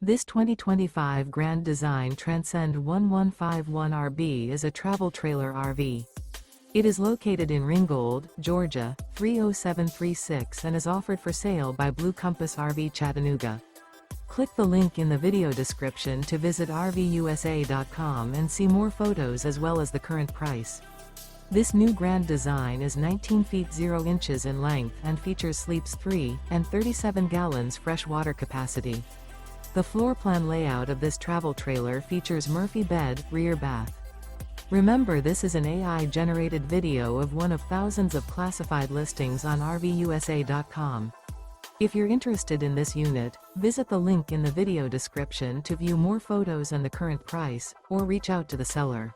This 2025 Grand Design Transcend One 151 RB is a travel trailer RV. It is located in Ringgold, Georgia, 30736 and is offered for sale by Blue Compass RV Chattanooga. Click the link in the video description to visit RVUSA.com and see more photos as well as the current price. This new Grand Design is 19 feet 0 inches in length and features sleeps 3 and 37 gallons fresh water capacity. The floor plan layout of this travel trailer features Murphy bed, rear bath. Remember, this is an AI-generated video of one of thousands of classified listings on RVUSA.com. If you're interested in this unit, visit the link in the video description to view more photos and the current price, or reach out to the seller.